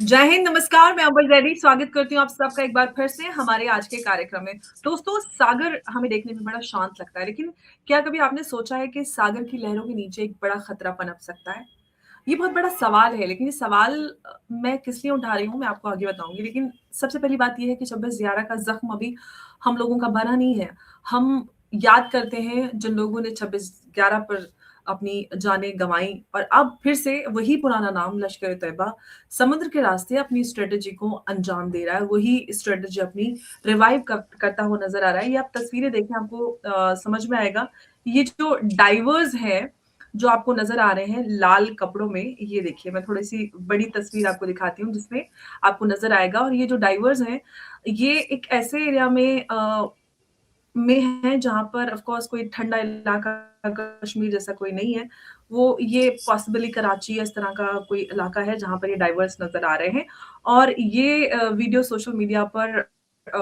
जय हिंद, नमस्कार। मैं अव्वल जैदी स्वागत करती हूँ आप सबका एक बार फिर से हमारे आज के कार्यक्रम में। दोस्तों, सागर हमें देखने में बड़ा शांत लगता है, लेकिन क्या कभी आपने सोचा है कि सागर की लहरों के नीचे एक बड़ा खतरा पनप सकता है? ये बहुत बड़ा सवाल है, लेकिन ये सवाल मैं किस लिए उठा रही हूँ, मैं आपको आगे बताऊँगी। लेकिन सबसे पहली बात ये है कि 26/11 का ज़ख्म अभी हम लोगों का बना नहीं है। हम याद करते हैं जिन लोगों ने 26/11 पर अपनी जानें गँवाई और अब फिर से वही पुराना नाम लश्कर-ए-तैयबा समुद्र के रास्ते अपनी स्ट्रैटेजी को अंजाम दे रहा है। वही स्ट्रैटेजी अपनी रिवाइव करता हुआ नज़र आ रहा है। ये आप तस्वीरें देखें, आपको समझ में आएगा। ये जो डाइवर्स हैं, जो आपको नज़र आ रहे हैं लाल कपड़ों में, ये देखिए, मैं थोड़ी-सी बड़ी तस्वीर आपको दिखाती हूँ जिसमें आपको नज़र आएगा। और ये जो डाइवर्स हैं, ये एक ऐसे एरिया में हैं जहाँ पर ऑफ कोर्स कोई ठंडा इलाका कश्मीर जैसा कोई नहीं है। वो ये पॉसिबली कराची या इस तरह का कोई इलाका है जहाँ पर ये डाइवर्स नज़र आ रहे हैं। और ये वीडियो सोशल मीडिया पर अ,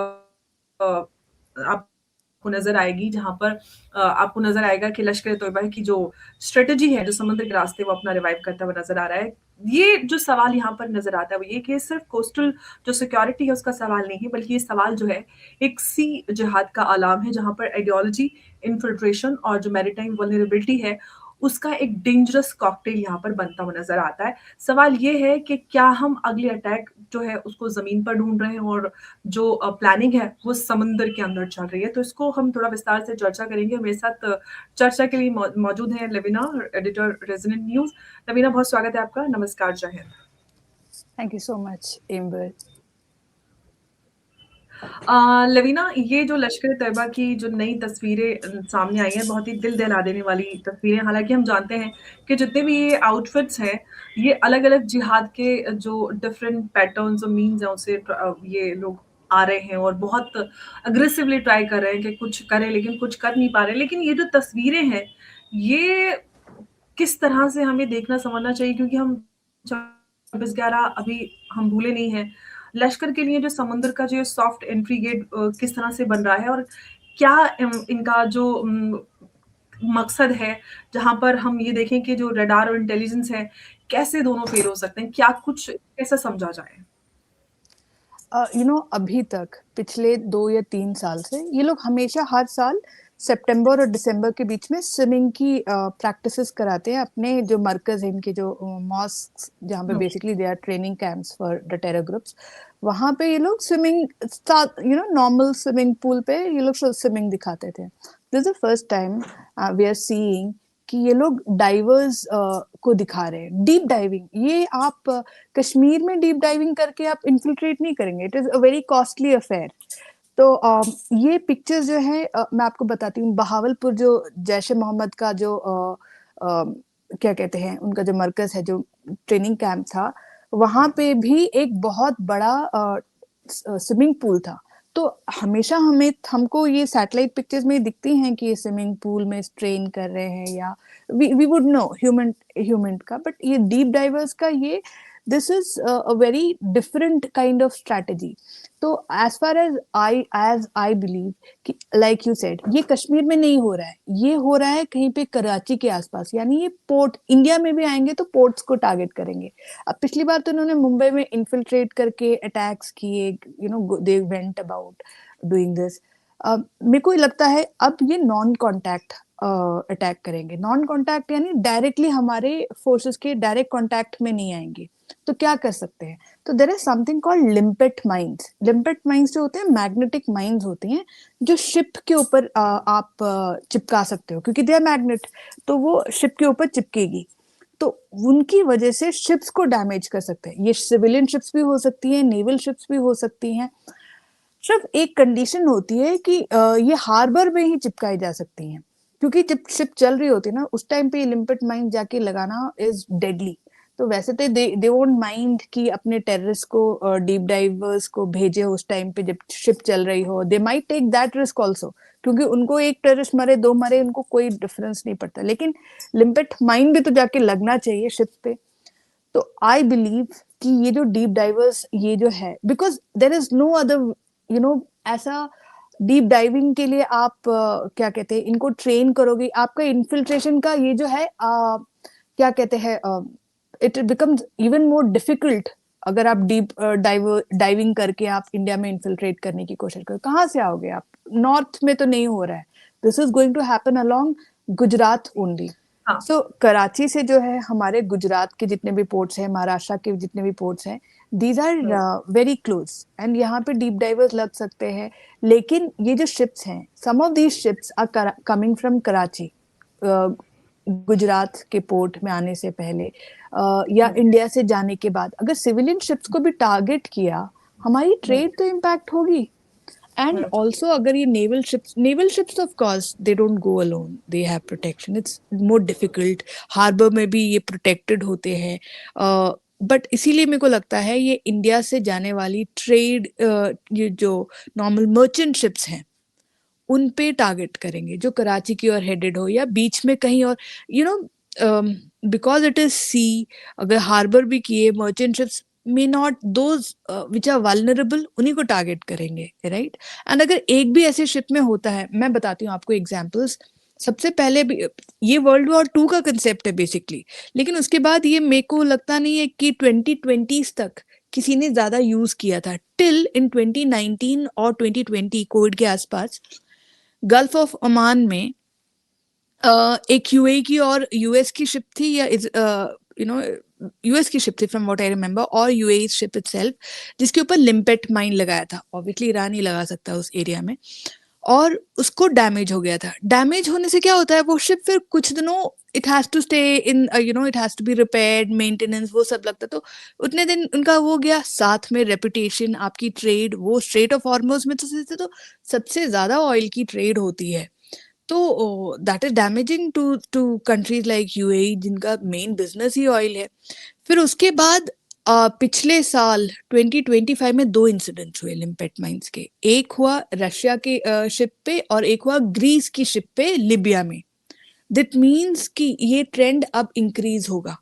आपको नज़र आएगी, जहाँ पर आपको नज़र आएगा कि लश्कर-ए-तोयबा की जो स्ट्रैटेजी है, जो समुद्र के रास्ते वो अपना रिवाइव करता हुआ नज़र आ रहा है। ये जो सवाल यहाँ पर नज़र आता है वो ये कि सिर्फ़ कोस्टल जो सिक्योरिटी है उसका सवाल नहीं है, बल्कि ये सवाल जो है एक सी जिहाद का अलार्म है, जहाँ पर आइडियोलॉजी, इन्फिल्ट्रेशन और जो मैरिटाइम वल्नरेबिलिटी है, उसका एक डेंजरस कॉकटेल यहाँ पर बनता हुआ नज़र आता है। सवाल ये है कि क्या हम अगले अटैक जो है उसको ज़मीन पर ढूँढ रहे हैं और जो प्लानिंग है वो समुद्र के अंदर चल रही है। तो इसको हम थोड़ा विस्तार से चर्चा करेंगे। मेरे साथ चर्चा के लिए मौजूद हैं लवीना, एडिटर रेज़ोनेंट न्यूज़। लवीना, बहुत स्वागत है आपका। नमस्कार, जय Hind. Thank you so much, Amber. Lavina, ये जो लश्कर-ए-तैयबा की जो नई तस्वीरें सामने आई हैं, बहुत ही दिल दहला देने वाली तस्वीरें। हालाँकि हम जानते हैं कि जितने भी ये आउटफिट्स हैं, ये अलग-अलग जिहाद के जो डिफरेंट पैटर्न्स और मीन्स हैं, उससे ये लोग आ रहे हैं और बहुत अग्रेसिवली ट्राई कर रहे हैं कि कुछ करें, लेकिन कुछ कर नहीं पा रहे हैं। लेकिन ये जो तस्वीरें हैं, ये किस तरह से हमें देखना समझना चाहिए, क्योंकि हम 26/11 अभी हम भूले नहीं हैं। लश्कर के लिए जो समुद्र का जो ये सॉफ्ट एंट्री गेट किस तरह से बन रहा है और क्या इनका जो मकसद है, जहाँ पर हम ये देखें कि जो रडार और इंटेलिजेंस है, कैसे दोनों फेल हो सकते हैं? क्या कुछ कैसे समझा जाए? अभी तक पिछले 2 या 3 साल से ये लोग हमेशा हर साल सितंबर और दिसंबर के बीच में स्विमिंग की प्रैक्टिसेस कराते हैं अपने जो मरकज़ है, इनके जो मॉस्क्स जहाँ पे हुँ। Basically they are training camps for the terror groups. वहाँ पे ये लोग स्विमिंग नॉर्मल स्विमिंग पूल पे ये लोग स्विमिंग दिखाते थे। This is the first time we are seeing कि ये लोग डाइवर्स को दिखा रहे हैं। डीप डाइविंग, ये आप कश्मीर में डीप डाइविंग करके आप इन्फिल्ट्रेट नहीं करेंगे। It is a very costly affair. तो ये पिक्चर्स जो है मैं आपको बताती हूँ। बहावलपुर जो जैश-ए-मोहम्मद का जो क्या कहते हैं, उनका जो मरकज़ है, जो ट्रेनिंग कैंप था, वहाँ पे भी एक बहुत बड़ा स्विमिंग पूल था। तो हमेशा हमको ये सैटेलाइट पिक्चर्स में दिखती हैं कि ये स्विमिंग पूल में ट्रेन कर रहे हैं, या वी वुड नो ह्यूमन का, बट ये डीप डाइवर्स का ये this is a very different kind of strategy. तो एज आई बिलीव कि लाइक यू सेड, ये कश्मीर में नहीं हो रहा है, ये हो रहा है कहीं पे कराची के आसपास। यानी ये पोर्ट इंडिया में भी आएंगे तो पोर्ट्स को टारगेट करेंगे। अब पिछली बार तो इन्होंने मुंबई में इन्फिल्ट्रेट करके अटैक्स किए, they went about doing this. मेरे को लगता है अब ये नॉन कॉन्टैक्ट अटैक करेंगे। नॉन कॉन्टैक्ट यानी डायरेक्टली हमारे फोर्सेस के डायरेक्ट कॉन्टैक्ट में नहीं आएंगे। तो क्या कर सकते हैं? तो there is something called limpet mines. Limpet mines जो होते हैं, मैग्नेटिक माइंस होते हैं, जो शिप के ऊपर आप चिपका सकते हो, क्योंकि दे आर मैग्नेट, तो वो शिप के ऊपर चिपकेगी। तो उनकी वजह से शिप्स को डैमेज कर सकते हैं। ये सिविलियन शिप्स भी हो सकती हैं, नेवल शिप्स भी हो सकती हैं। सिर्फ एक कंडीशन होती है कि ये हार्बर में ही चिपकाई जा सकती हैं, क्योंकि जब शिप चल रही होती है ना, उस टाइम पे ये लिम्पेट माइन जाके लगाना इज डेडली। तो वैसे तो दे वोंट माइंड कि अपने टेररिस्ट को, डीप डाइवर्स को भेजे उस टाइम पे जब शिप चल रही हो। They might take that risk also, क्योंकि उनको एक टेररिस्ट मरे, 2 मरे, उनको कोई डिफरेंस नहीं पड़ता। लेकिन लिम्पेट माइन भी तो जाके लगना चाहिए शिप पे। तो आई बिलीव कि ये जो डीप डाइवर्स, ये जो है, because there is no other, ऐसा डीप डाइविंग के लिए आप क्या कहते हैं, इनको ट्रेन करोगे, आपका इन्फिल्ट्रेशन का ये जो है क्या कहते हैं, it becomes even more difficult अगर आप डीप डाइविंग करके आप इंडिया में इन्फिल्ट्रेट करने की कोशिश करो, कहाँ से आओगे आप? नॉर्थ में तो नहीं हो रहा है, this is going to happen along Gujarat only. हाँ। सो कराची से जो है हमारे गुजरात के जितने भी पोर्ट्स हैं, महाराष्ट्र के जितने भी पोर्ट्स हैं, these are very close, and यहाँ पे डीप डाइवर्स लग सकते हैं। लेकिन ये जो शिप्स हैं, some of these ships are coming from Karachi, Gujarat के पोर्ट में आने से पहले, या इंडिया से जाने के बाद अगर सिविलियन शिप्स को भी टारगेट किया, हमारी ट्रेड तो इम्पैक्ट होगी। एंड ऑल्सो अगर ये naval ships of course they don't go alone, they have protection, it's more difficult. Harbour में भी ये प्रोटेक्टेड होते हैं, बट इसीलिए मेरे को लगता है ये इंडिया से जाने वाली ट्रेड, ये जो नॉर्मल मर्चेंट शिप्स हैं उन पे टारगेट करेंगे, जो कराची की ओर हेडेड हो या बीच में कहीं और, you know, because it is sea. अगर हार्बर भी किए, merchant ships may not, those which are vulnerable, उन्हीं को टारगेट करेंगे, राइट? एंड अगर एक भी ऐसे शिप में होता है, मैं बताती हूँ आपको एग्जांपल्स। सबसे पहले भी ये वर्ल्ड वॉर 2 का कंसेप्ट है बेसिकली, लेकिन उसके बाद ये मेरे को लगता नहीं है कि 2020s तक किसी ने ज्यादा यूज किया था, टिल इन 2019 और 2020 कोविड के आसपास। गल्फ ऑफ ओमान में एक यूएई की और यूएस की शिप थी, या यू नो यूएस की शिप थी फ्रॉम व्हाट आई रिमेम्बर, और यूएई शिप इटसेल्फ, जिसके ऊपर लिम्पेट माइन लगाया था। ऑब्वियसली ईरान ही लगा सकता है उस एरिया में, और उसको डैमेज हो गया था। डैमेज होने से क्या होता है, वो शिप फिर कुछ दिनों it has to stay in, it has to be repaired, maintenance, वो सब लगता है। तो उतने दिन उनका वो गया, साथ में रेपुटेशन, आपकी ट्रेड, वो स्ट्रेट ऑफ हॉर्मुज में तो सबसे ज्यादा ऑयल की ट्रेड होती है। तो that is damaging to two countries like UAE, जिनका मेन बिजनेस ही ऑयल है। फिर उसके बाद पिछले साल 2025 में 2 इंसिडेंट्स हुए लिम्पेट माइंस के। एक हुआ रशिया के शिप पे, और एक हुआ ग्रीस की शिप पे लिबिया में। दैट मीन्स कि ये ट्रेंड अब इंक्रीज होगा।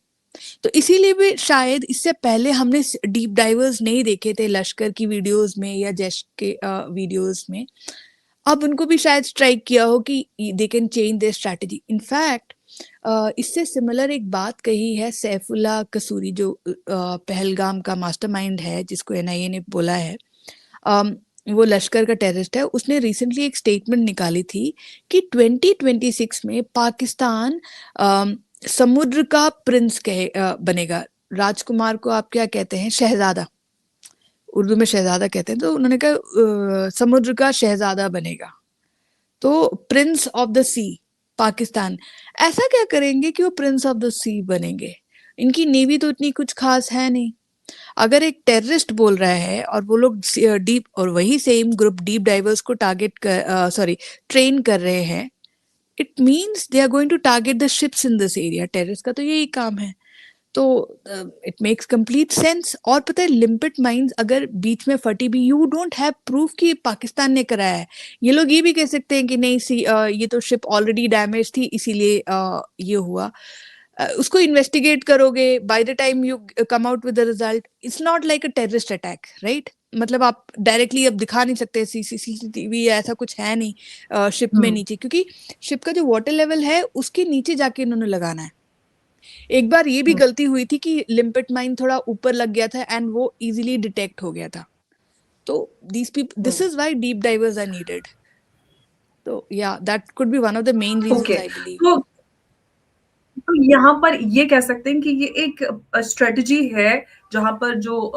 तो इसीलिए भी शायद इससे पहले हमने डीप डाइवर्स नहीं देखे थे लश्कर की वीडियोस में या जैश के वीडियोस में। अब उनको भी शायद स्ट्राइक किया हो कि they can change their strategy. In fact इससे सिमिलर एक बात कही है सैफुल्ला कसूरी, जो पहलगाम का मास्टरमाइंड है, जिसको एनआईए ने बोला है। वो लश्कर का टेररिस्ट है। उसने रिसेंटली एक स्टेटमेंट निकाली थी कि 2026 में पाकिस्तान समुद्र का प्रिंस बनेगा। राजकुमार को आप क्या कहते हैं? शहजादा, उर्दू में शहजादा कहते हैं। तो उन्होंने कहा समुद्र का शहजादा बनेगा, तो प्रिंस ऑफ द सी पाकिस्तान। ऐसा क्या करेंगे कि वो प्रिंस ऑफ द सी बनेंगे? इनकी नेवी तो इतनी कुछ खास है नहीं। अगर एक टेररिस्ट बोल रहा है और वो लोग डीप, और वही सेम ग्रुप डीप डाइवर्स को ट्रेन कर रहे हैं, it means they are going to target the ships in this area. Terrorist का तो यही काम है। तो इट मेक्स कंप्लीट सेंस। और पता है, लिम्पिट माइंस अगर बीच में फटी भी, यू डोंट हैव प्रूफ कि पाकिस्तान ने कराया है। ये लोग ये भी कह सकते हैं कि नहीं, ये तो शिप ऑलरेडी डैमेज थी, इसीलिए ये हुआ। उसको इन्वेस्टिगेट करोगे, by the time you come out with the result, it's not like a terrorist attack, right? मतलब आप डायरेक्टली अब दिखा नहीं सकते, सीसीटीवी ऐसा कुछ है नहीं शिप में नीचे, क्योंकि शिप का जो वाटर लेवल है उसके नीचे जाके इन्होंने लगाना है। एक बार ये भी गलती हुई थी कि लिम्पिट माइन थोड़ा ऊपर लग गया था एंड वो इजीली डिटेक्ट हो गया था। तो this is why deep divers are needed. तो या that could be one of the main reasons okay, I believe. तो यहाँ पर ये कह सकते हैं कि ये एक स्ट्रेटजी है जहां पर जो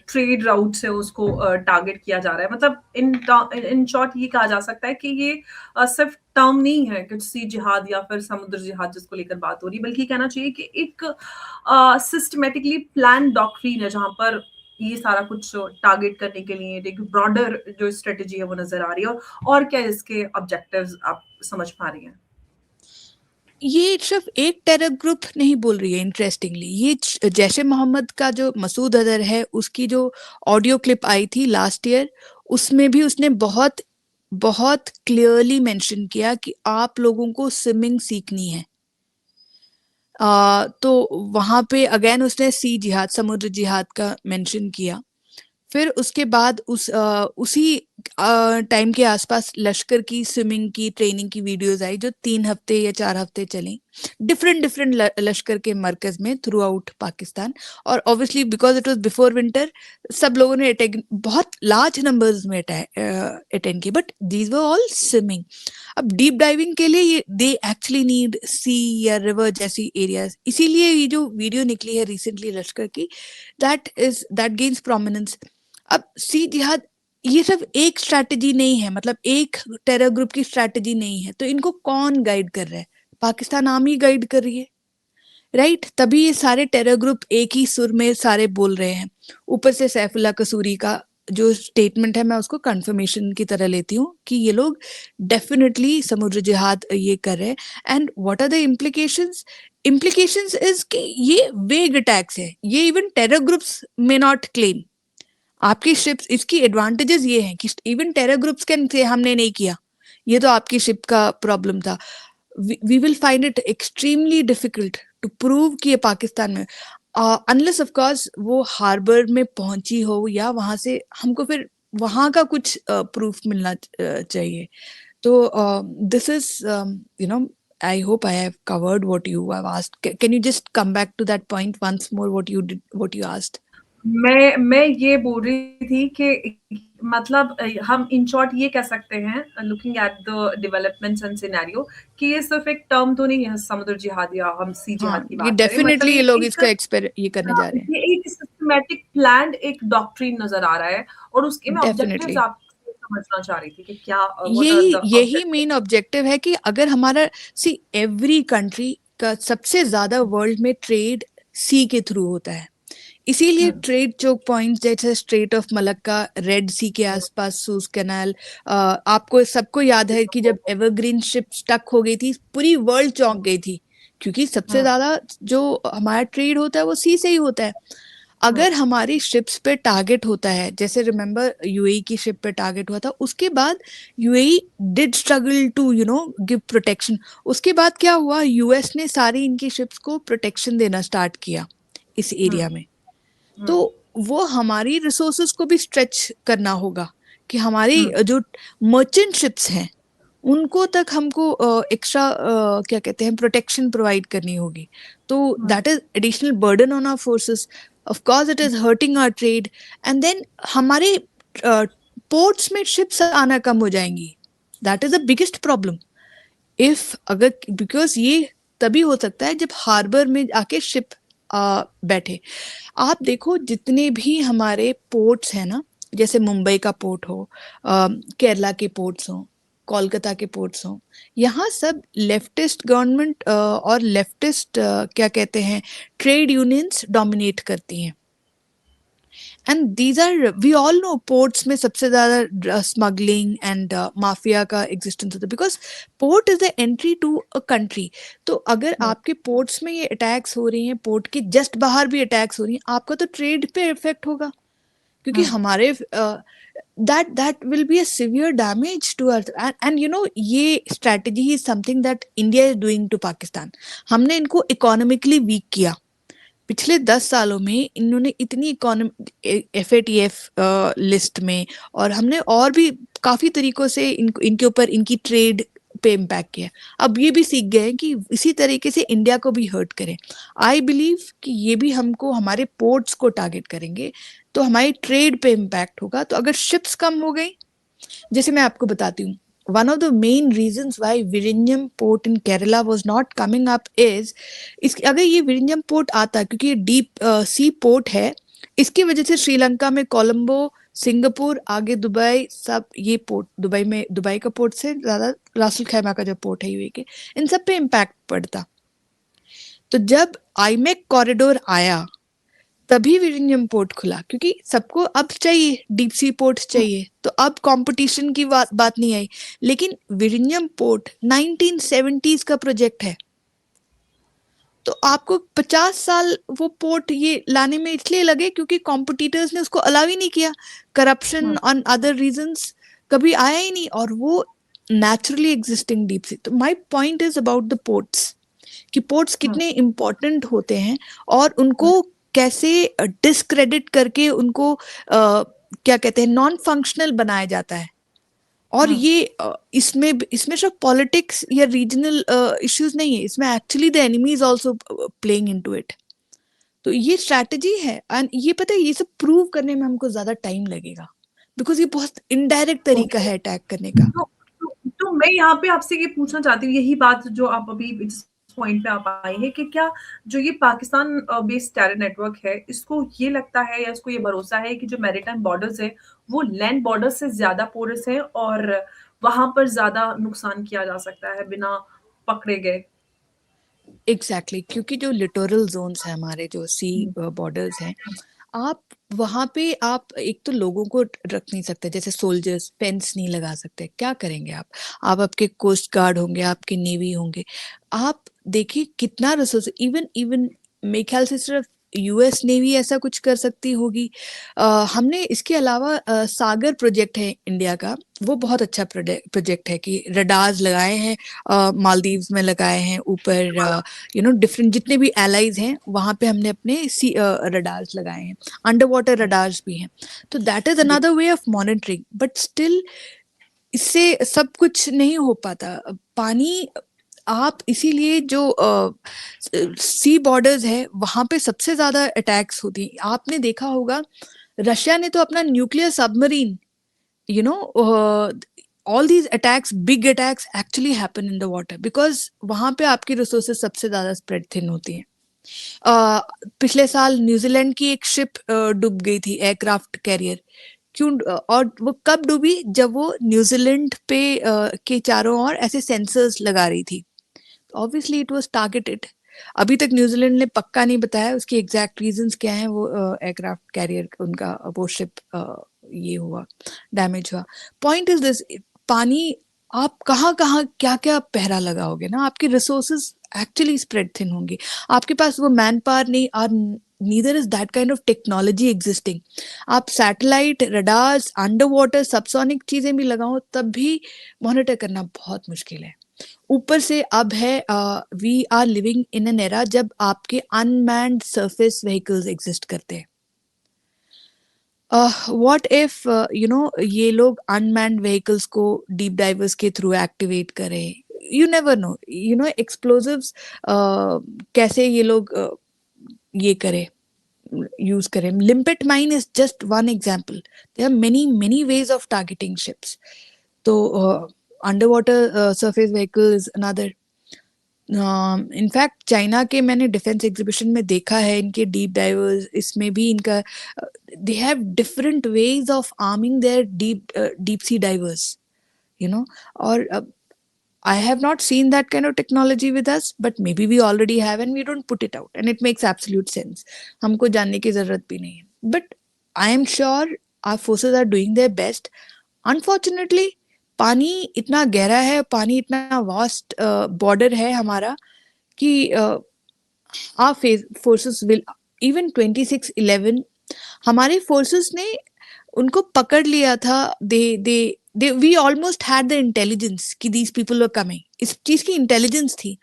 ट्रेड राउट्स है उसको टारगेट किया जा रहा है। मतलब इन शॉर्ट ये कहा जा सकता है कि ये सिर्फ टर्म नहीं है कि सी जिहाद या फिर समुद्र जिहाद जिसको लेकर बात हो रही, बल्कि कहना चाहिए कि एक सिस्टमेटिकली प्लान डॉक्ट्रिन है जहां पर ये सारा कुछ टारगेट करने के लिए एक ब्रॉडर जो स्ट्रेटजी है वो नजर आ रही है। और क्या इसके ऑब्जेक्टिव्स आप समझ पा रही हैं? ये सिर्फ एक टेरर ग्रुप नहीं बोल रही है। इंटरेस्टिंगली, ये जैश ए मोहम्मद का जो मसूद अजहर है, उसकी जो ऑडियो क्लिप आई थी लास्ट ईयर, उसमें भी उसने बहुत बहुत क्लियरली मेंशन किया कि आप लोगों को स्विमिंग सीखनी है। तो वहां पे अगेन उसने सी जिहाद, समुद्र जिहाद का मेंशन किया। फिर उसके बाद उसी टाइम के आसपास लश्कर की स्विमिंग की ट्रेनिंग की वीडियोस आई जो 3 हफ्ते या 4 हफ्ते चली, डिफरेंट डिफरेंट लश्कर के मरकज में थ्रू आउट पाकिस्तान। और obviously because it was before winter, सब लोगों ने अटेंड, बहुत लार्ज नंबर्स में अटेंड किए, but these were all swimming. अब डीप डाइविंग के लिए ये दे एक्चुअली नीड सी या रिवर जैसी एरियाज, इसीलिए ये जो वीडियो निकली है रिसेंटली लश्कर की, दैट गेन्स प्रोमिनेंस। अब सी जिहाद ये सब एक स्ट्रैटेजी नहीं है, मतलब एक टेरर ग्रुप की स्ट्रैटेजी नहीं है, तो इनको कौन गाइड कर रहा है? पाकिस्तान आर्मी गाइड कर रही है, राइट? तभी ये सारे टेरर ग्रुप एक ही सुर में सारे बोल रहे हैं। ऊपर से सैफुल्लाह कसूरी का जो स्टेटमेंट है, मैं उसको कंफर्मेशन की तरह लेती हूँ कि ये लोग डेफिनेटली समुद्र जिहाद ये कर रहे हैं। And what are the implications? Implications is कि ये वेग अटैक्स है, ये even terror groups may not claim. आपकी शिप्स, इसकी एडवांटेजेस ये हैं कि even terror groups can say हमने नहीं किया, ये तो आपकी शिप का प्रॉब्लम था। We will find it extremely difficult to prove कि ये पाकिस्तान में, अनलेस ऑफ कोर्स वो हार्बर में पहुंची हो या वहां से हमको फिर वहां का कुछ प्रूफ मिलना चाहिए। तो this is you know, I hope I have covered what you have asked. Can you just come back to that point once more, what you asked? मैं ये बोल रही थी कि मतलब हम इन शॉर्ट ये कह सकते हैं, looking at the developments and scenario, कि ये सिर्फ एक टर्म तो नहीं है समुद्र जिहाद या हम सी हाँ, जिहाद की ये बात करें, मतलब डेफिनेटली ये ये लोग एक इसका ये करने जा रहे हैं। ये एक सिस्टमैटिक प्लान्ड एक डॉक्ट्रिन नजर आ रहा है, और उसके मैं ऑब्जेक्टिव्स डेफिनेटली आपसे समझना चाह रही थी कि क्या व्हाट आर यही द यही ऑब्जेक्टिव। मेन ऑब्जेक्टिव है कि अगर हमारा, सी एवरी कंट्री का सबसे ज्यादा वर्ल्ड में ट्रेड सी के थ्रू होता है, इसीलिए हम्म, ट्रेड चोक पॉइंट्स जैसे स्ट्रेट ऑफ मलक्का, रेड सी के हम्म, आसपास सूज कैनाल, आपको सबको याद है कि जब एवरग्रीन शिप स्टक हो गई थी पूरी वर्ल्ड चौंक गई थी, क्योंकि सबसे हम्म, ज्यादा जो हमारा ट्रेड होता है वो सी से ही होता है। हम्म, अगर हमारी शिप्स पे टारगेट होता है, जैसे रिमेंबर यूएई की शिप पे टारगेट हुआ था, उसके बाद UAE did struggle to give protection. उसके बाद क्या हुआ, यूएस ने सारी इनकी शिप्स को प्रोटेक्शन देना स्टार्ट किया इस हम्म, एरिया में। तो हम्म, वो हमारी रिसोर्सेज को भी स्ट्रेच करना होगा कि हमारी हम्म, जो मर्चेंट शिप्स हैं उनको तक हमको एक्स्ट्रा क्या कहते हैं प्रोटेक्शन प्रोवाइड करनी होगी। तो hmm, that is additional burden on our forces, of course it is hurting our trade. And then हमारे पोर्ट्स में शिप्स आना कम हो जाएंगी, that is the biggest problem. If अगर, बिकॉज ये तभी हो सकता है जब हार्बर में आके शिप बैठे। आप देखो जितने भी हमारे पोर्ट्स हैं ना, जैसे मुंबई का पोर्ट हो, केरला के पोर्ट्स हो, कोलकाता के पोर्ट्स हो, यहाँ सब लेफ्टिस्ट गवर्नमेंट और लेफ्टिस्ट क्या कहते हैं ट्रेड यूनियंस डोमिनेट करती हैं। And these are, we all know ports में सबसे ज्यादा स्मगलिंग एंड माफिया का एग्जिस्टेंस होता है, because port is the entry to a country. तो अगर हम्म, आपके पोर्ट्स में ये अटैक्स हो रही हैं, पोर्ट के जस्ट बाहर भी अटैक्स हो रही हैं, आपका तो ट्रेड पे इफेक्ट होगा, क्योंकि हम्म, हमारे that will be a severe damage to us। and you know ये strategy is something that India is doing to Pakistan। हमने इनको इकोनॉमिकली वीक किया पिछले 10 सालों में, इन्होंने इतनी इकोनॉमी FATF लिस्ट में, और हमने और भी काफी तरीकों से इनके ऊपर इनकी ट्रेड पे इम्पैक्ट किया। अब ये भी सीख गए हैं कि इसी तरीके से इंडिया को भी हर्ट करें। आई बिलीव कि ये भी हमको हमारे पोर्ट्स को टारगेट करेंगे तो हमारी ट्रेड पे इम्पैक्ट होगा। तो अगर शिप्स कम हो गई, जैसे मैं आपको बताती हूँ, one of the main reasons why Vizhinjam port in Kerala was not coming up is, इस अगर ये विरिंजम पोर्ट आता, क्योंकि ये डीप सी पोर्ट है, इसकी वजह से श्रीलंका में कोलंबो, सिंगापुर, आगे दुबई, सब ये पोर्ट, दुबई में, दुबई का पोर्ट से ज्यादा रासल खैमा का जो पोर्ट है यूएई के, इन सब पे इम्पैक्ट पड़ता। तो जब आईमेक कॉरिडोर आया तभी विलिंगडन पोर्ट खुला, क्योंकि सबको अब चाहिए डीप सी पोर्ट चाहिए, तो अब कंपटीशन की बात नहीं आई। लेकिन विलिंगडन पोर्ट 1970s का प्रोजेक्ट है, तो आपको 50 साल वो पोर्ट ये लाने में इसलिए लगे क्योंकि कॉम्पिटिटर्स ने उसको अलाउ ही नहीं किया, करप्शन ऑन अदर रीजंस कभी आया ही नहीं, और वो नेचुरली एग्जिस्टिंग डीप सी। तो my point is about the ports, कि पोर्ट्स कितने इम्पोर्टेंट होते हैं और उनको कैसे डिस्क्रेडिट करके उनको क्या कहते हैं, नॉन फंक्शनल बनाया जाता है। और ये इसमें सिर्फ पॉलिटिक्स या रीजनल इश्यूज नहीं है, इसमें actually the enemy is also playing into it. तो ये स्ट्रैटेजी है, एंड ये पता है, ये सब प्रूव करने में हमको ज्यादा टाइम लगेगा, बिकॉज ये बहुत इनडायरेक्ट तरीका ओके। है अटैक करने का। तो मैं यहाँ पे आपसे ये पूछना चाहती हूँ, यही बात जो आप अभी इस पॉइंट पे आप आई है कि क्या जो ये पाकिस्तान बेस्ड टेरर नेटवर्क है, इसको ये लगता है या इसको ये भरोसा है कि जो मैरीटाइम बॉर्डर्स है वो लैंड बॉर्डर से ज्यादा पोरस है और वहां पर ज्यादा नुकसान किया जा सकता है बिना पकड़े गए? एग्जैक्टली क्योंकि जो लिटोरल जोन्स है हमारे, जो सी हम्म, बॉर्डर्स हैं, आप वहां पे आप एक तो लोगों को रख नहीं सकते, जैसे सोल्जर्स फेंस नहीं लगा सकते, क्या करेंगे आप आपके कोस्ट गार्ड होंगे, आपके नेवी होंगे। आप देखिए कितना रिसोर्स, इवन इवन मेरे ख्याल से सिर्फ यूएस नेवी ऐसा कुछ कर सकती होगी। हमने इसके अलावा सागर प्रोजेक्ट है इंडिया का, वो बहुत अच्छा प्रोजेक्ट है कि रडार्स लगाए हैं, मालदीव्स में लगाए हैं ऊपर, डिफरेंट जितने भी एलाइज हैं वहां पे हमने अपने रडार्स लगाए हैं, अंडर वाटर रडार्स भी हैं। तो दैट इज जी। Another way of monitoring, but still इससे सब कुछ नहीं हो पाता। पानी आप इसीलिए जो सी बॉर्डर्स है वहां पे सबसे ज्यादा अटैक्स होती हैं। आपने देखा होगा रशिया ने तो अपना nuclear submarine, you know all these attacks, big attacks actually happen in the water because वहां पे आपकी रिसोर्सेज सबसे ज्यादा स्प्रेड थिन होती हैं। पिछले साल न्यूजीलैंड की एक शिप डूब गई थी, एयरक्राफ्ट कैरियर। क्यों? और वो कब डूबी? जब वो न्यूजीलैंड पे के चारों ओर ऐसे सेंसर्स लगा रही थी। Obviously it was targeted. अभी तक न्यूजीलैंड ने पक्का नहीं बताया उसकी एग्जैक्ट रीजंस क्या हैं, वो एयरक्राफ्ट कैरियर उनका वो शिप ये हुआ, डैमेज हुआ। पॉइंट इज दिस, पानी आप कहाँ कहाँ क्या क्या पहरा लगाओगे ना, आपके रिसोर्सेज एक्चुअली स्प्रेड थिन होंगे। आपके पास वो मैन पावर नहीं, और neither is that kind of technology existing. आप satellite, radars, under water subsonic चीजें भी लगाओ तब भी मॉनिटर करना बहुत मुश्किल है। ऊपर से अब है we are living in an era जब आपके अनमैन्ड सरफेस व्हीकल्स एग्जिस्ट करते हैं। व्हाट इफ ये लोग अनमैन्ड व्हीकल्स को डीप डाइवर्स के थ्रू एक्टिवेट करें? यू नेवर नो, एक्सप्लोजिव्स कैसे ये लोग ये करें, यूज करें। Limpet mine is just one example, there are many many ways of targeting ships. तो under water surface vehicle is another. In fact China के मैंने डिफेंस एग्जीबिशन में देखा है, इनके डीप डाइवर्स, इसमें भी इनका they have different ways of arming their deep sea divers, और I have not seen that kind of technology with us, but maybe we already have and we don't put it out, and it makes absolute sense. हमको जानने की जरूरत भी नहीं है, but I am sure our forces are doing their best. Unfortunately, पानी इतना गहरा है, पानी इतना वास्ट बॉर्डर है हमारा कि our forces will, even 2611 हमारे फोर्सेस ने उनको पकड़ लिया था। They we almost had the intelligence कि दीज पीपल वर कमिंग, इस चीज की इंटेलिजेंस थी।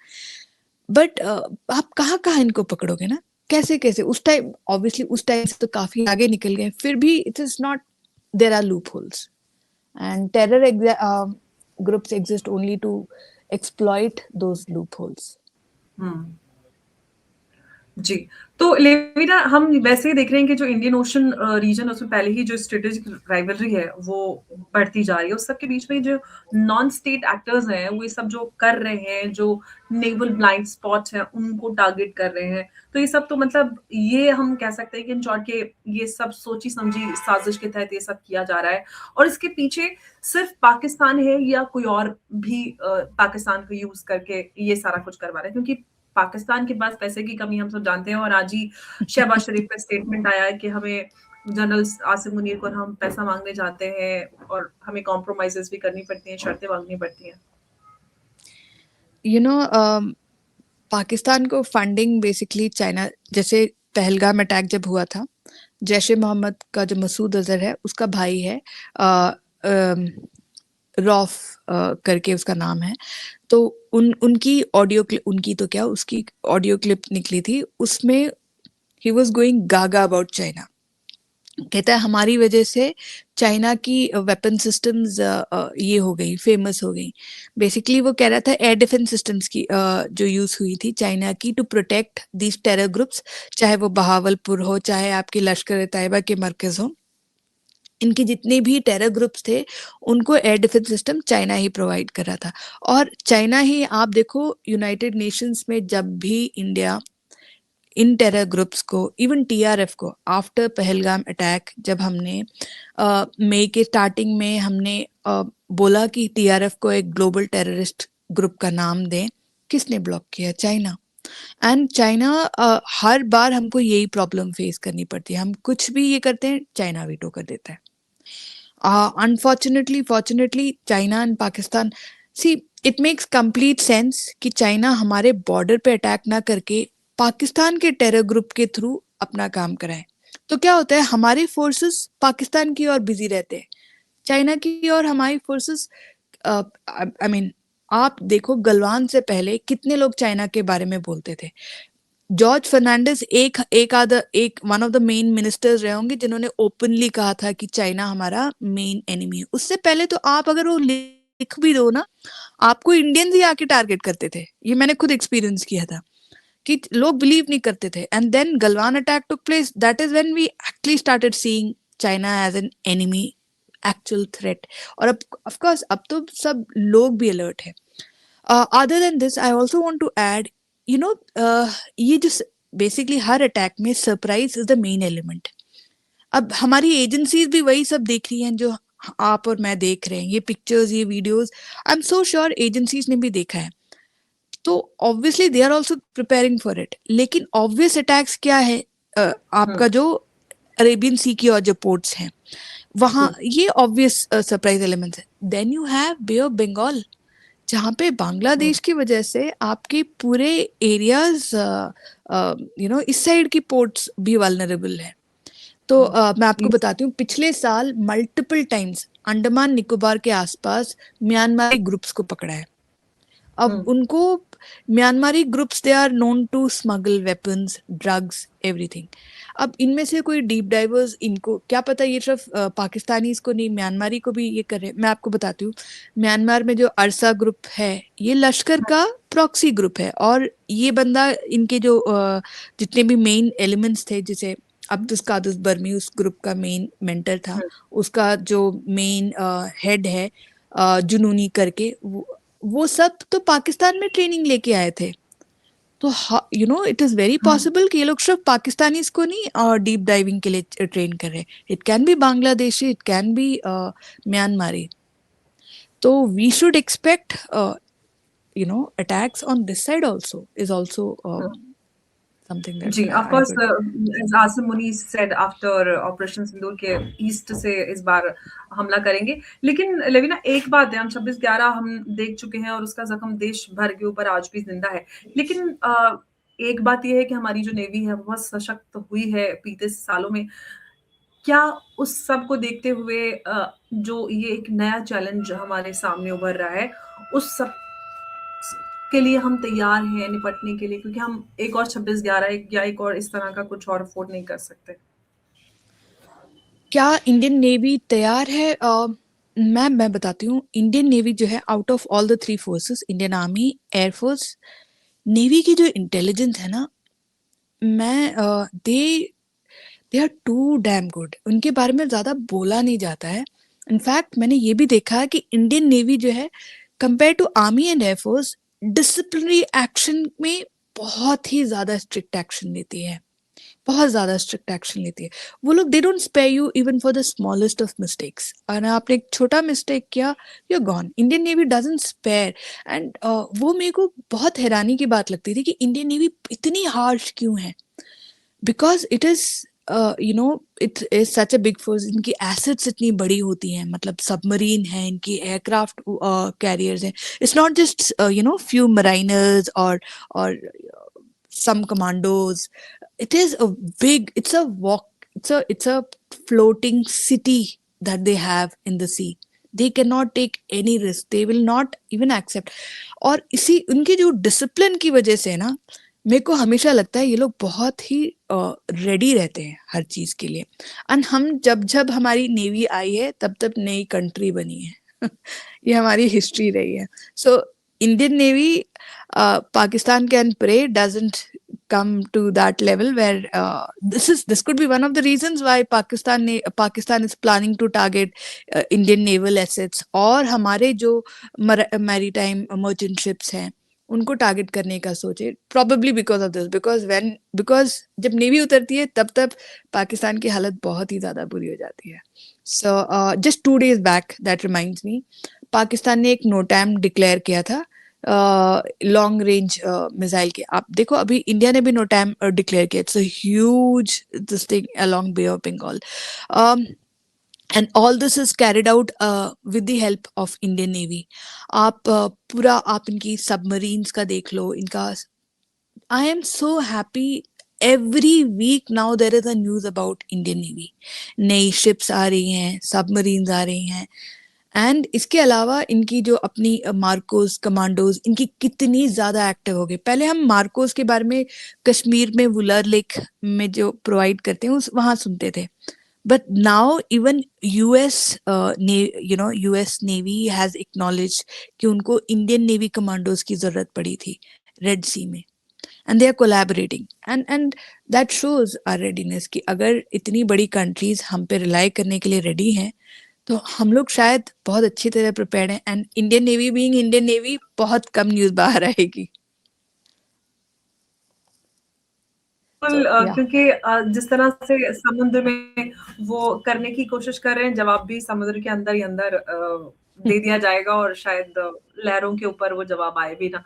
बट आप कहाँ कहाँ इनको पकड़ोगे ना, कैसे कैसे? उस टाइम ऑब्वियसली उस टाइम से तो काफी आगे निकल गए, फिर भी it is not, there are loop holes and terror groups exist only to exploit those loop holes. Hmm. जी। तो लेविना, हम वैसे ही देख रहे हैं कि जो इंडियन ओशन रीजन, उसमें पहले ही जो स्ट्रेटेजिक राइवलरी है वो बढ़ती जा रही है। उस सब के बीच में जो नॉन स्टेट एक्टर्स हैं वो ये सब जो कर रहे हैं, जो नेवल ब्लाइंड स्पॉट्स हैं उनको टारगेट कर रहे हैं। तो ये सब तो मतलब ये हम कह सकते हैं कि इन शॉर्ट के ये सब सोची समझी साजिश के तहत ये सब किया जा रहा है। और इसके पीछे सिर्फ पाकिस्तान है या कोई और भी पाकिस्तान को यूज करके ये सारा कुछ करवा रहे हैं? क्योंकि पाकिस्तान के पास पैसे की कमी हम सब जानते हैं, और आज ही शहबाज शरीफ का स्टेटमेंट आया है कि हमें जनरल आसिम मुनीर को हम पैसा मांगने जाते हैं और हमें कॉम्प्रोमाइजेस भी करनी पड़ती हैं, शर्तें मांगनी पड़ती हैं। पाकिस्तान को फंडिंग बेसिकली चाइना, जैसे पहलगाम अटैक जब हुआ था, जैश ए मोहम्मद का जो मसूद अजहर है उसका भाई है, रौफ करके उसका नाम है। तो उनकी ऑडियो क्लिप, उनकी तो क्या, उसकी ऑडियो क्लिप निकली थी, उसमें he was going Gaga about China. कहता है हमारी वजह से चाइना की वेपन सिस्टम्स ये हो गई, फेमस हो गई। बेसिकली वो कह रहा था एयर डिफेंस सिस्टम्स की जो यूज हुई थी चाइना की to protect these terror groups, चाहे वो बहावलपुर हो, चाहे आपकी लश्कर ए तैयबा के मरकज हो, इनके जितने भी टेरर ग्रुप्स थे उनको एयर डिफेंस सिस्टम चाइना ही प्रोवाइड कर रहा था। और चाइना ही, आप देखो यूनाइटेड नेशंस में जब भी इंडिया इन टेरर ग्रुप्स को, इवन टीआरएफ को, आफ्टर पहलगाम अटैक जब हमने मई के स्टार्टिंग में हमने बोला कि टीआरएफ को एक ग्लोबल टेररिस्ट ग्रुप का नाम दें, किसने ब्लॉक किया? चाइना। एंड चाइना, हर बार हमको यही प्रॉब्लम फेस करनी पड़ती है, हम कुछ भी ये करते हैं चाइना वीटो कर देता है। Unfortunately fortunately China and Pakistan, see it makes complete sense कि चाइना हमारे बॉर्डर पे अटैक ना करके पाकिस्तान के टेरर ग्रुप के थ्रू अपना काम कराए। तो क्या होता है, हमारे फोर्सेस पाकिस्तान की ओर बिजी रहते हैं, चाइना की ओर हमारी फोर्सेस, आई मीन आप देखो गलवान से पहले कितने लोग चाइना के बारे में बोलते थे। जॉर्ज फर्नांडिस एक one of the main ministers रहे होंगे जिन्होंने ओपनली कहा था कि चाइना हमारा मेन एनिमी है। उससे पहले तो आप अगर वो लिख भी दो ना, आपको इंडियंस ही आके टारगेट करते थे। ये मैंने खुद एक्सपीरियंस किया था कि लोग बिलीव नहीं करते थे। And then Galwan attack took place, that is when we actually started seeing China as an enemy, actual threat. और अब ऑफ कोर्स अब तो सब लोग भी अलर्ट है। Other than this I also want to add, you know, ये जो बेसिकली हर अटैक में surprise is the main element. अब हमारी एजेंसीज भी वही सब देख रही हैं जो आप और मैं देख रहे हैं, ये पिक्चर्स, ये videos, I am so sure agencies ने भी देखा है। तो obviously they are also preparing for it. लेकिन ऑब्वियस अटैक्स क्या है, आपका जो अरेबियन सी की और जो पोर्ट्स हैं वहाँ, ये ऑब्वियस सरप्राइज एलिमेंट्स है। Then you have bay of Bengal, जहाँ पे बांग्लादेश की वजह से आपके पूरे एरियाज, इस साइड की पोर्ट्स भी वल्नरेबल है। तो मैं आपको बताती हूँ, पिछले साल मल्टीपल टाइम्स अंडमान निकोबार के आसपास म्यांमारी ग्रुप्स को पकड़ा है। अब उनको, Myanmari groups they are known to smuggle weapons, drugs, everything. अब इनमें से कोई डीप डाइवर्स, इनको क्या पता ये सिर्फ पाकिस्तानी को नहीं म्यांमारी को भी ये कर रहे हैं। मैं आपको बताती हूँ, म्यांमार में जो अरसा ग्रुप है ये लश्कर का प्रॉक्सी ग्रुप है। और ये बंदा, इनके जो जितने भी मेन एलिमेंट्स थे, जैसे अब्दुस कादुस बर्मी उस ग्रुप का मेन मेंटर था, उसका जो मेन हेड है जुनूनी करके, वो सब तो पाकिस्तान में ट्रेनिंग लेके आए थे। तो इट इज वेरी पॉसिबल कि ये लोग सिर्फ पाकिस्तानी को नहीं और डीप डाइविंग के लिए ट्रेन कर रहे हैं। It can be Bangladeshi, it can be Myanmari. तो we should expect attacks on this side also is also something that जी, of I course, would. As Asim Munir said after operation Sindoor के ईस्ट से इस बार हमला करेंगे। लेकिन लेविना, एक बात है, हम 26/11 हम देख चुके हैं और उसका ज़ख्म देश भर के ऊपर आज भी ज़िंदा है। लेकिन एक बात ये है कि हमारी जो नेवी है वो बहुत सशक्त हुई है बीते सालों में। क्या उस सब को देखते हुए जो ये एक नया चैलेंज हमारे सामने उभर रहा है, उस सब के लिए हम तैयार हैं निपटने के लिए? क्योंकि हम एक और 26/11 या एक और इस तरह का कुछ और अफोर्ड नहीं कर सकते। क्या इंडियन नेवी तैयार है? मैं बताती हूँ, इंडियन नेवी जो है, out of all the 3 forces, Indian Army, air force, navy की जो इंटेलिजेंस है ना, मैं they they are too damn good. उनके बारे में ज़्यादा बोला नहीं जाता है। इनफैक्ट मैंने ये भी देखा है कि इंडियन नेवी जो है, compare to army and air force, disciplinary action में बहुत ही ज़्यादा स्ट्रिक्ट एक्शन लेती है, बहुत ज़्यादा स्ट्रिक्ट एक्शन लेती है। वो लोग, they don't spare you even for the smallest of mistakes. और आपने एक छोटा मिस्टेक किया, you are gone. Indian navy doesn't spare. And वो मेरे को बहुत हैरानी की बात लगती थी कि इंडियन नेवी इतनी हार्श क्यों है। Because it is it is such a big force. इनकी एसेट्स इतनी बड़ी होती हैं, मतलब सबमरीन है, इनकी एयरक्राफ्ट कैरियर्स हैं। इट्स नॉट जस्ट फ्यू मराइनर्स और some commandos. It is a big, it's a walk, it's a floating city that they have in the sea. They cannot take any risk, they will not even accept. और इसी उनके जो discipline की वजह से ना, मेरे को हमेशा लगता है ये लोग बहुत ही रेडी रहते हैं हर चीज के लिए। एंड हम जब जब हमारी नेवी आई है तब तब नई कंट्री बनी है। ये हमारी हिस्ट्री रही है। So Indian navy, Pakistan can pray doesn't come to that level where this could be one of the reasons why Pakistan is planning to target Indian naval assets, और हमारे जो maritime merchant ships हैं उनको target करने का सोचे, probably because of this, because जब navy उतरती है तब तब पाकिस्तान की हालत बहुत ही ज्यादा बुरी हो जाती है। So just 2 days back, that reminds me, Pakistan ने एक नोटैम डिक्लेयर किया था लॉन्ग रेंज मिसाइल के। आप देखो अभी इंडिया ने भी नोटैम डिक्लेयर किया। It's a huge this thing along bay of Bengal, and all this is carried out with the help of Indian Navy. आप पूरा आप इनकी सबमरीन्स का देख लो, इनका I am so happy. Every week now there is a news about Indian Navy. नई ships आ रही हैं, submarines आ रही हैं, एंड इसके अलावा इनकी जो अपनी मार्कोस कमांडोज, इनकी कितनी ज्यादा एक्टिव हो गई। पहले हम मार्कोस के बारे में कश्मीर में वुलर लेक में जो प्रोवाइड करते हैं उस वहां सुनते थे, but now even US navy has acknowledge कि उनको इंडियन नेवी कमांडोज की जरूरत पड़ी थी रेड सी में, and they are collaborating, and that shows our readiness कि अगर इतनी बड़ी कंट्रीज हम पे रिलाई करने के लिए रेडी हैं तो हम लोग शायद बहुत अच्छी तरह प्रिपेयर्ड हैं। And Indian navy being Indian navy, बहुत कम न्यूज बाहर आएगी। बिल्कुल, सो या क्योंकि जिस तरह से समुद्र में वो करने की कोशिश कर रहे हैं, जवाब भी समुद्र के अंदर ही अंदर दे दिया जाएगा और शायद लहरों के ऊपर वो जवाब आए भी ना।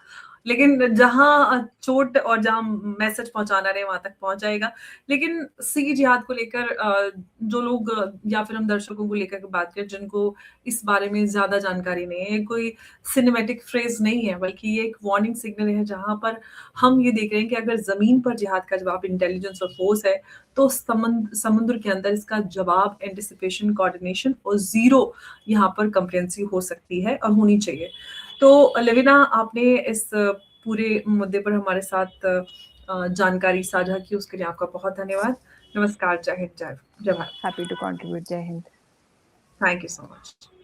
लेकिन जहाँ चोट और जहाँ मैसेज पहुंचाना रहे वहां तक पहुंच जाएगा। लेकिन सी जिहाद को लेकर जो लोग या फिर हम दर्शकों को लेकर बात करें जिनको इस बारे में ज्यादा जानकारी नहीं है, ये कोई सिनेमैटिक फ्रेज नहीं है, बल्कि ये एक वार्निंग सिग्नल है जहां पर हम ये देख रहे हैं कि अगर जमीन पर जिहाद का जवाब इंटेलिजेंस और फोर्स है, तो समुद्र के अंदर इसका जवाब एंटिसिपेशन, कोऑर्डिनेशन और जीरो यहाँ पर कंप्रेहेंसिव हो सकती है और होनी चाहिए। तो लेविना, आपने इस पूरे मुद्दे पर हमारे साथ जानकारी साझा की, उसके लिए आपका बहुत धन्यवाद। नमस्कार, जय हिंद, जय भारत। Happy to contribute. जय हिंद। Thank you so much.